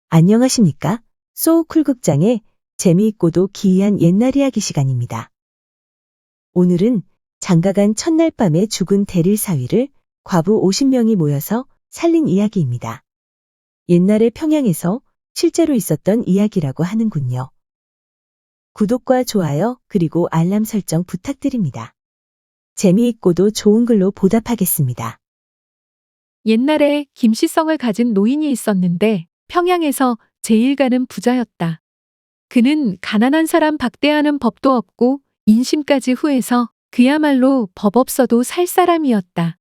안녕하십니까? 소쿨극장의 재미있고도 기이한 옛날 이야기 시간입니다. 오늘은 장가간 첫날 밤에 죽은 대릴 사위를 과부 50명이 모여서 살린 이야기입니다. 옛날에 평양에서 실제로 있었던 이야기라고 하는군요. 구독과 좋아요 그리고 알람 설정 부탁드립니다. 재미있고도 좋은 글로 보답하겠습니다. 옛날에 김씨성을 가진 노인이 있었는데 평양에서 제일 가는 부자였다. 그는 가난한 사람 박대하는 법도 없고 인심까지 후해서 그야말로 법 없어도 살 사람이었다.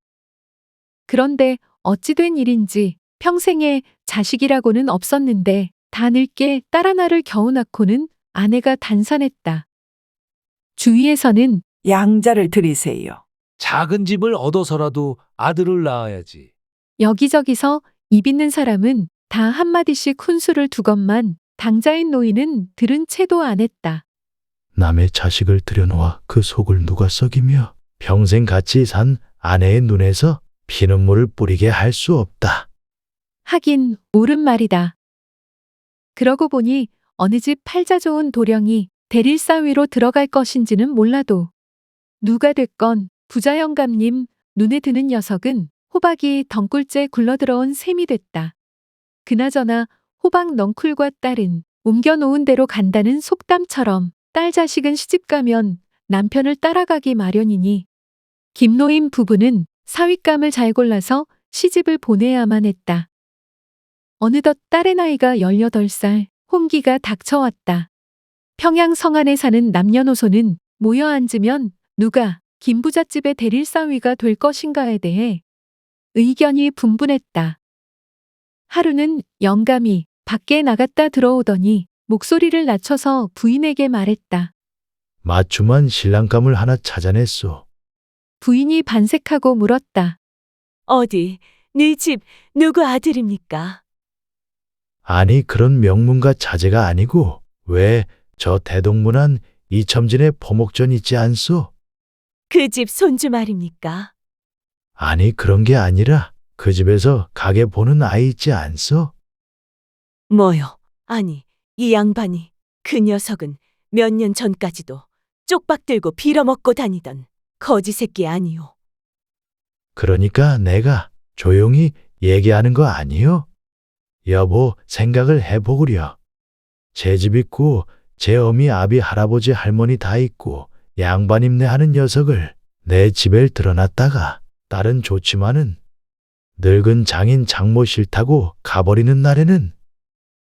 그런데 어찌 된 일인지 평생에 자식이라고는 없었는데 다 늙게 딸 하나를 겨우 낳고는 아내가 단산했다. 주위에서는 양자를 들이세요. 작은 집을 얻어서라도 아들을 낳아야지. 여기저기서 입 있는 사람은 다 한마디씩 훈수를 두건만 당자인 노인은 들은 채도 안 했다. 남의 자식을 들여놓아 그 속을 누가 썩이며 평생 같이 산 아내의 눈에서 피눈물을 뿌리게 할 수 없다. 하긴 옳은 말이다. 그러고 보니 어느 집 팔자 좋은 도령이 대릴사위로 들어갈 것인지는 몰라도 누가 됐건 부자 영감님 눈에 드는 녀석은 호박이 덩굴째 굴러들어온 셈이 됐다. 그나저나 호박 넝쿨과 딸은 옮겨놓은 대로 간다는 속담처럼 딸 자식은 시집가면 남편을 따라가기 마련이니 김노인 부부는 사윗감을 잘 골라서 시집을 보내야만 했다. 어느덧 딸의 나이가 18살, 홍기가 닥쳐왔다. 평양 성안에 사는 남녀노소는 모여 앉으면 누가 김부잣집의 대릴사위가 될 것인가에 대해 의견이 분분했다. 하루는 영감이 밖에 나갔다 들어오더니 목소리를 낮춰서 부인에게 말했다. 맞춤한 신랑감을 하나 찾아냈소. 부인이 반색하고 물었다. 어디, 네 집 누구 아들입니까? 아니 그런 명문가 자제가 아니고 왜 저 대동문안 이첨진의 포목전 있지 않소? 그 집 손주 말입니까? 아니 그런 게 아니라 그 집에서 가게 보는 아이 있지 않소? 뭐요? 아니, 이 양반이 그 녀석은 몇 년 전까지도 쪽박 들고 빌어먹고 다니던 거지 새끼 아니오. 그러니까 내가 조용히 얘기하는 거 아니요? 여보 생각을 해보구려. 제 집 있고 제 어미 아비 할아버지 할머니 다 있고 양반임내 하는 녀석을 내 집에 들어놨다가 딸은 좋지만은 늙은 장인 장모 싫다고 가버리는 날에는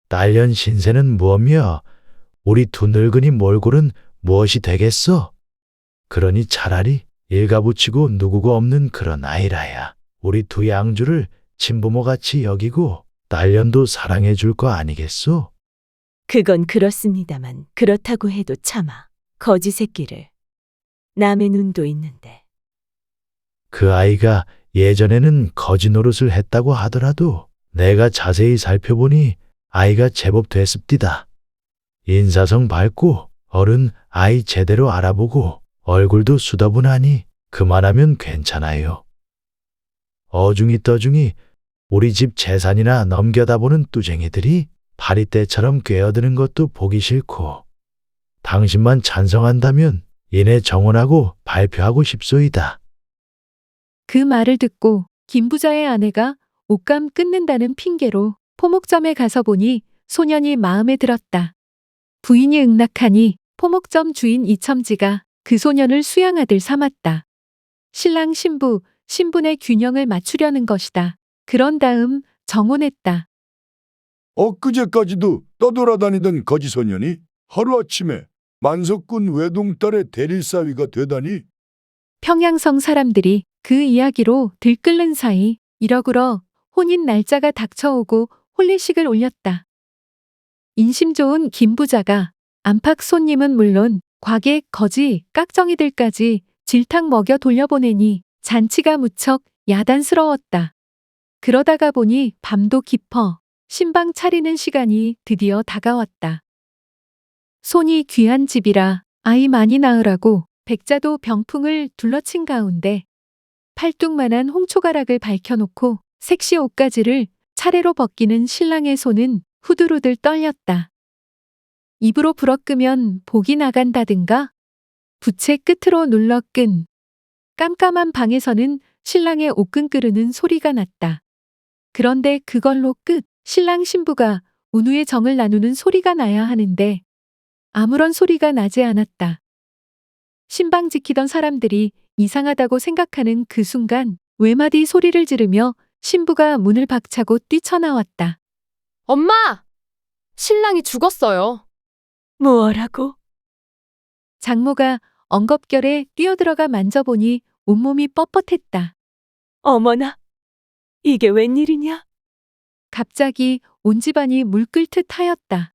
딸년 신세는 무엇며 우리 두 늙은이 몰골은 무엇이 되겠어? 그러니 차라리 일가붙이고 누구고 없는 그런 아이라야 우리 두 양주를 친부모같이 여기고 딸년도 사랑해 줄 거 아니겠소? 그건 그렇습니다만 그렇다고 해도 차마 거지 새끼를 남의 눈도 있는데. 그 아이가 예전에는 거지 노릇을 했다고 하더라도 내가 자세히 살펴보니 아이가 제법 됐습디다. 인사성 밝고 어른 아이 제대로 알아보고 얼굴도 수더분하니 그만하면 괜찮아요. 어중이 떠중이 우리 집 재산이나 넘겨다 보는 뚜쟁이들이 파리떼처럼 꿰어드는 것도 보기 싫고 당신만 찬성한다면 이내 정언하고 발표하고 싶소이다. 그 말을 듣고 김 부자의 아내가 옷감 끊는다는 핑계로 포목점에 가서 보니 소년이 마음에 들었다. 부인이 응낙하니 포목점 주인 이첨지가 그 소년을 수양아들 삼았다. 신랑 신부, 신분의 균형을 맞추려는 것이다. 그런 다음 정혼했다. 엊그제까지도 떠돌아다니던 거지소년이 하루아침에 만석군 외동딸의 대릴사위가 되다니. 평양성 사람들이 그 이야기로 들끓는 사이 이러그러 혼인 날짜가 닥쳐오고 혼례식을 올렸다. 인심 좋은 김 부자가 안팎 손님은 물론 과객, 거지, 깍정이들까지 질탕 먹여 돌려보내니 잔치가 무척 야단스러웠다. 그러다가 보니 밤도 깊어 신방 차리는 시간이 드디어 다가왔다. 손이 귀한 집이라 아이 많이 낳으라고 백자도 병풍을 둘러친 가운데 팔뚝만한 홍초가락을 밝혀놓고 색시 옷가지를 차례로 벗기는 신랑의 손은 후들후들 떨렸다. 입으로 불어끄면 복이 나간다든가 부채 끝으로 눌러 끈. 깜깜한 방에서는 신랑의 옷끈 끄르는 소리가 났다. 그런데 그걸로 끝. 신랑 신부가 운후의 정을 나누는 소리가 나야 하는데 아무런 소리가 나지 않았다. 신방 지키던 사람들이 이상하다고 생각하는 그 순간 외마디 소리를 지르며 신부가 문을 박차고 뛰쳐나왔다. 엄마! 신랑이 죽었어요. 뭐라고? 장모가 엉겁결에 뛰어들어가 만져보니 온몸이 뻣뻣했다. 어머나, 이게 웬일이냐? 갑자기 온 집안이 물끓 듯 하였다.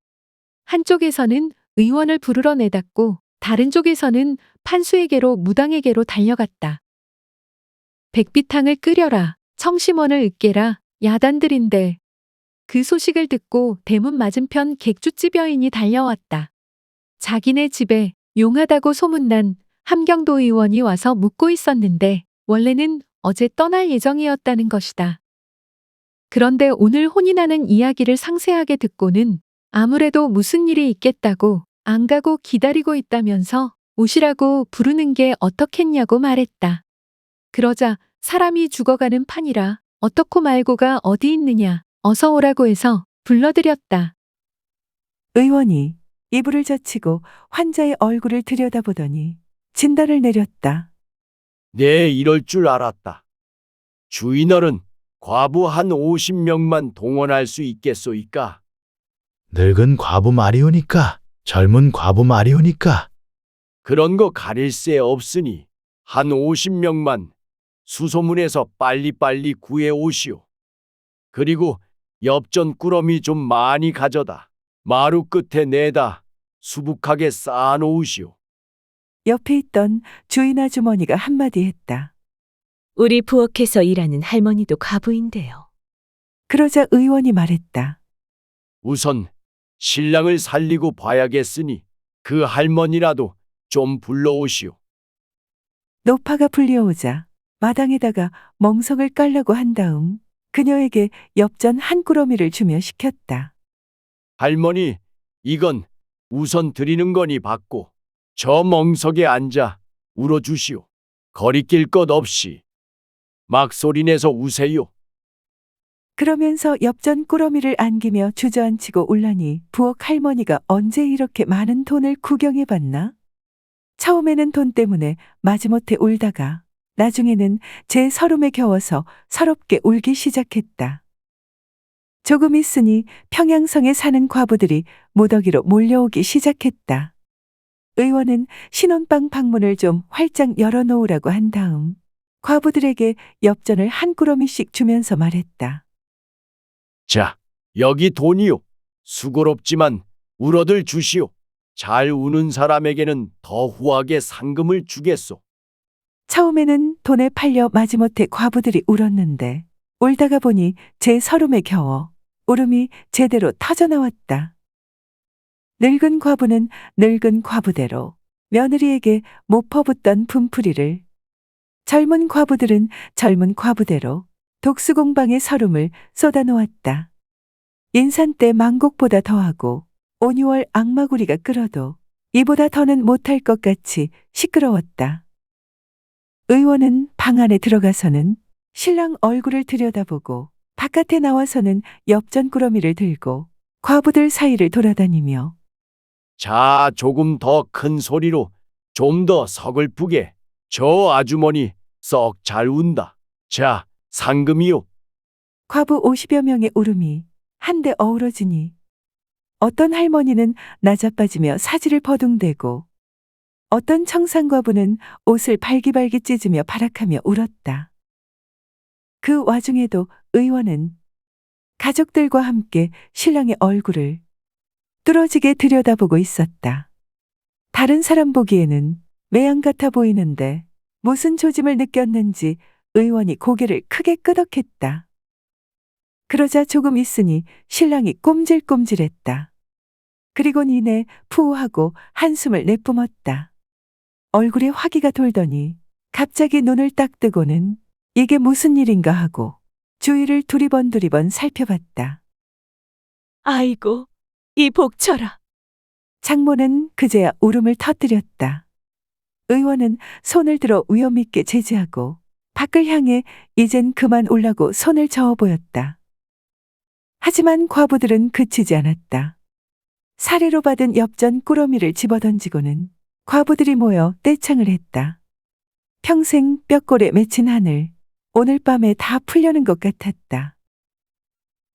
한쪽에서는 의원을 부르러 내닫고 다른 쪽에서는 판수에게로 무당에게로 달려갔다. 백비탕을 끓여라, 청심원을 으깨라, 야단들인데 그 소식을 듣고 대문 맞은편 객주집 여인이 달려왔다. 자기네 집에 용하다고 소문난 함경도 의원이 와서 묵고 있었는데 원래는 어제 떠날 예정이었다는 것이다. 그런데 오늘 혼인하는 이야기를 상세하게 듣고는 아무래도 무슨 일이 있겠다고 안 가고 기다리고 있다면서 오시라고 부르는 게 어떻겠냐고 말했다. 그러자 사람이 죽어가는 판이라 어떻고 말고가 어디 있느냐, 어서 오라고 해서 불러들였다. 의원이 이불을 젖히고 환자의 얼굴을 들여다보더니 진단을 내렸다. 네, 이럴 줄 알았다. 주인어른, 과부 한 50명만 동원할 수 있겠소이까? 늙은 과부 말이오니까, 젊은 과부 말이오니까. 그런 거 가릴 새 없으니 한 50명만 수소문해서 빨리빨리 구해 오시오. 그리고 엽전 꾸러미 좀 많이 가져다 마루 끝에 내다 수북하게 쌓아 놓으시오. 옆에 있던 주인 아주머니가 한마디 했다. 우리 부엌에서 일하는 할머니도 과부인데요. 그러자 의원이 말했다. 우선 신랑을 살리고 봐야겠으니 그 할머니라도 좀 불러오시오. 노파가 불려오자 마당에다가 멍석을 깔라고 한 다음 그녀에게 엽전 한 꾸러미를 주며 시켰다. 할머니, 이건 우선 드리는 거니 받고 저 멍석에 앉아 울어주시오. 거리낄 것 없이 막 소리내서 우세요. 그러면서 엽전 꾸러미를 안기며 주저앉히고 울라니 부엌 할머니가 언제 이렇게 많은 돈을 구경해봤나? 처음에는 돈 때문에 마지못해 울다가 나중에는 제 서름에 겨워서 서럽게 울기 시작했다. 조금 있으니 평양성에 사는 과부들이 무더기로 몰려오기 시작했다. 의원은 신혼방 방문을 좀 활짝 열어놓으라고 한 다음 과부들에게 엽전을 한 꾸러미씩 주면서 말했다. 자, 여기 돈이요. 수고롭지만 울어들 주시오. 잘 우는 사람에게는 더 후하게 상금을 주겠소. 처음에는 돈에 팔려 마지못해 과부들이 울었는데 울다가 보니 제 서름에 겨워 울음이 제대로 터져나왔다. 늙은 과부는 늙은 과부대로 며느리에게 못 퍼붓던 분풀이를, 젊은 과부들은 젊은 과부대로 독수공방의 서름을 쏟아놓았다. 인산 때 망곡보다 더하고 5, 6월 악마구리가 끓어도 이보다 더는 못할 것 같이 시끄러웠다. 의원은 방 안에 들어가서는 신랑 얼굴을 들여다보고 바깥에 나와서는 엽전 꾸러미를 들고 과부들 사이를 돌아다니며 자, 조금 더 큰 소리로 좀 더 서글프게. 저 아주머니 썩 잘 운다. 자, 상금이요. 과부 50여 명의 울음이 한데 어우러지니 어떤 할머니는 나자빠지며 사지를 버둥대고 어떤 청산과부는 옷을 발기발기 찢으며 발악하며 울었다. 그 와중에도 의원은 가족들과 함께 신랑의 얼굴을 뚫어지게 들여다보고 있었다. 다른 사람 보기에는 매양 같아 보이는데 무슨 조짐을 느꼈는지 의원이 고개를 크게 끄덕했다. 그러자 조금 있으니 신랑이 꼼질꼼질했다. 그리곤 이내 푸하고 한숨을 내뿜었다. 얼굴에 화기가 돌더니 갑자기 눈을 딱 뜨고는 이게 무슨 일인가 하고 주위를 두리번 살펴봤다. 아이고, 이 복쳐라. 장모는 그제야 울음을 터뜨렸다. 의원은 손을 들어 위험 있게 제지하고 밖을 향해 이젠 그만 울라고 손을 저어 보였다. 하지만 과부들은 그치지 않았다. 사례로 받은 엽전 꾸러미를 집어던지고는 과부들이 모여 떼창을 했다. 평생 뼈골에 맺힌 하늘, 오늘 밤에 다 풀려는 것 같았다.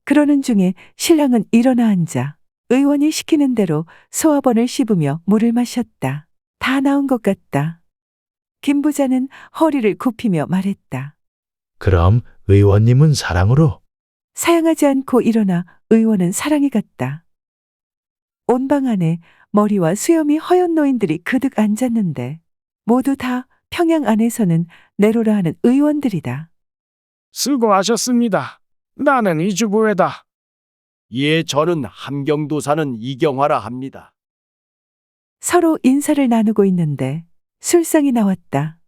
그러는 중에 신랑은 일어나 앉아 의원이 시키는 대로 소화번을 씹으며 물을 마셨다. 다 나은 것 같다. 김 부자는 허리를 굽히며 말했다. 그럼 의원님은 사랑으로. 사양하지 않고 일어나 의원은 사랑에 갔다. 온 방 안에 머리와 수염이 허연 노인들이 그득 앉았는데 모두 다 평양 안에서는 내로라 하는 의원들이다. 수고하셨습니다. 나는 이주부회다. 예, 저는 함경도 사는 이경화라 합니다. 서로 인사를 나누고 있는데 술상이 나왔다.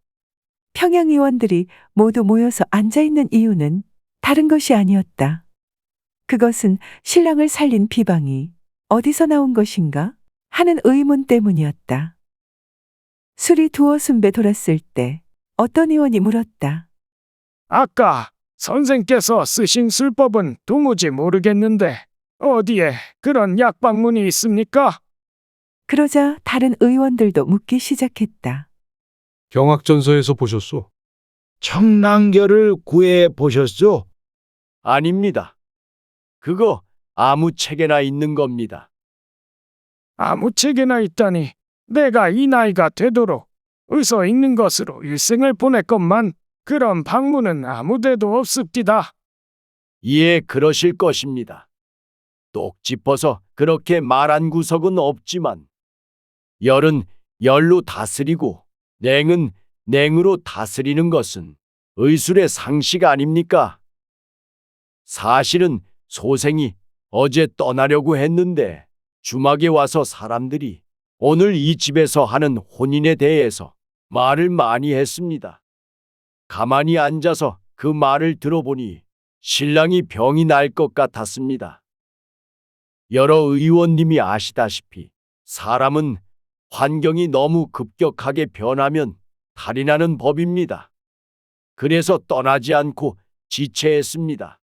평양 의원들이 모두 모여서 앉아있는 이유는 다른 것이 아니었다. 그것은 신랑을 살린 비방이 어디서 나온 것인가 하는 의문 때문이었다. 술이 두어 순배 돌았을 때 어떤 의원이 물었다. 아까 선생께서 쓰신 술법은 도무지 모르겠는데 어디에 그런 약방문이 있습니까? 그러자 다른 의원들도 묻기 시작했다. 경학전서에서 보셨소? 청랑결을 구해 보셨소? 아닙니다. 그거 아무 책에나 있는 겁니다. 아무 책에나 있다니 내가 이 나이가 되도록 의서 읽는 것으로 일생을 보냈건만 그런 방문은 아무데도 없습니다. 예, 그러실 것입니다. 똑 짚어서 그렇게 말한 구석은 없지만 열은 열로 다스리고 냉은 냉으로 다스리는 것은 의술의 상식 아닙니까? 사실은 소생이 어제 떠나려고 했는데 주막에 와서 사람들이 오늘 이 집에서 하는 혼인에 대해서 말을 많이 했습니다. 가만히 앉아서 그 말을 들어보니 신랑이 병이 날 것 같았습니다. 여러 의원님이 아시다시피 사람은 환경이 너무 급격하게 변하면 탈이 나는 법입니다. 그래서 떠나지 않고 지체했습니다.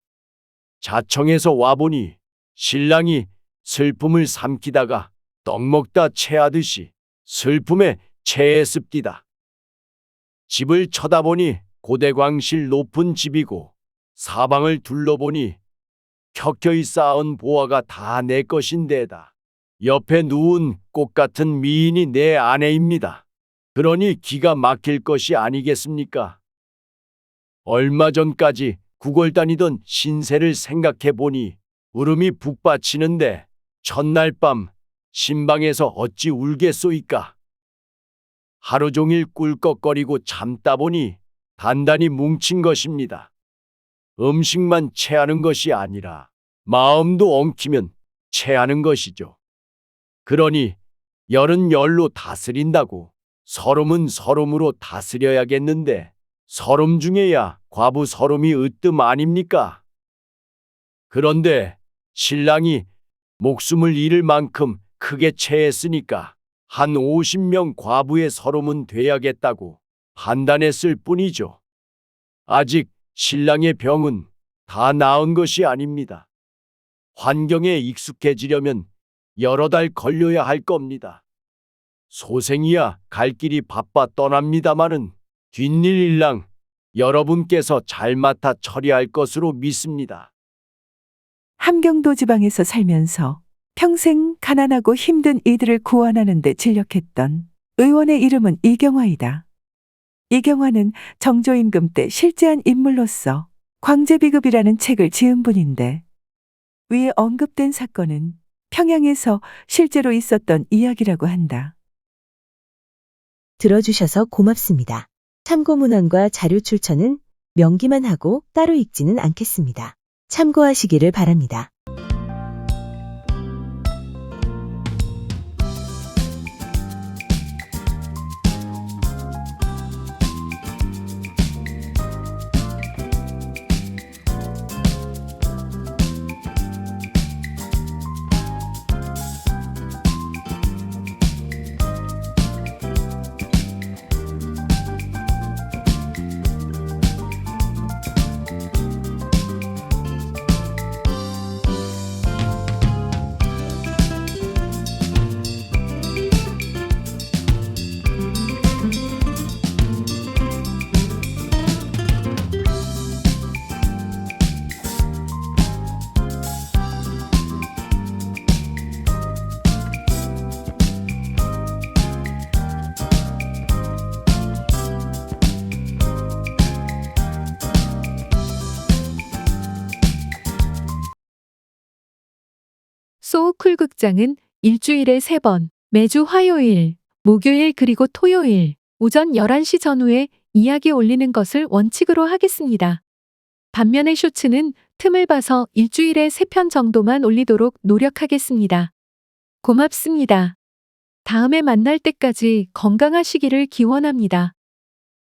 자청에서 와보니 신랑이 슬픔을 삼키다가 떡 먹다 체하듯이 슬픔에 체했습디다. 집을 쳐다보니 고대광실 높은 집이고 사방을 둘러보니 켜켜이 쌓은 보화가 다 내 것인데다 옆에 누운 꽃 같은 미인이 내 아내입니다. 그러니 기가 막힐 것이 아니겠습니까? 얼마 전까지 구걸 다니던 신세를 생각해 보니 울음이 북받치는데 첫날 밤 신방에서 어찌 울겠소이까? 하루 종일 꿀꺽거리고 참다 보니 단단히 뭉친 것입니다. 음식만 체하는 것이 아니라 마음도 엉키면 체하는 것이죠. 그러니 열은 열로 다스린다고 서름은 서름으로 다스려야겠는데 서름 중에야 과부 서름이 으뜸 아닙니까? 그런데 신랑이 목숨을 잃을 만큼 크게 체했으니까 한 50명 과부의 서름은 돼야겠다고 판단했을 뿐이죠. 아직 신랑의 병은 다 나은 것이 아닙니다. 환경에 익숙해지려면 여러 달 걸려야 할 겁니다. 소생이야 갈 길이 바빠 떠납니다마는 뒷일일랑 여러분께서 잘 맡아 처리할 것으로 믿습니다. 함경도 지방에서 살면서 평생 가난하고 힘든 이들을 구원하는 데 진력했던 의원의 이름은 이경화이다. 이경화는 정조임금 때 실제한 인물로서 광제비급이라는 책을 지은 분인데 위에 언급된 사건은 평양에서 실제로 있었던 이야기라고 한다. 들어주셔서 고맙습니다. 참고문헌과 자료 출처는 명기만 하고 따로 읽지는 않겠습니다. 참고하시기를 바랍니다. 소우쿨 극장은 일주일에 3번, 매주 화요일, 목요일 그리고 토요일, 오전 11시 전후에 이야기 올리는 것을 원칙으로 하겠습니다. 반면에 쇼츠는 틈을 봐서 일주일에 3편 정도만 올리도록 노력하겠습니다. 고맙습니다. 다음에 만날 때까지 건강하시기를 기원합니다.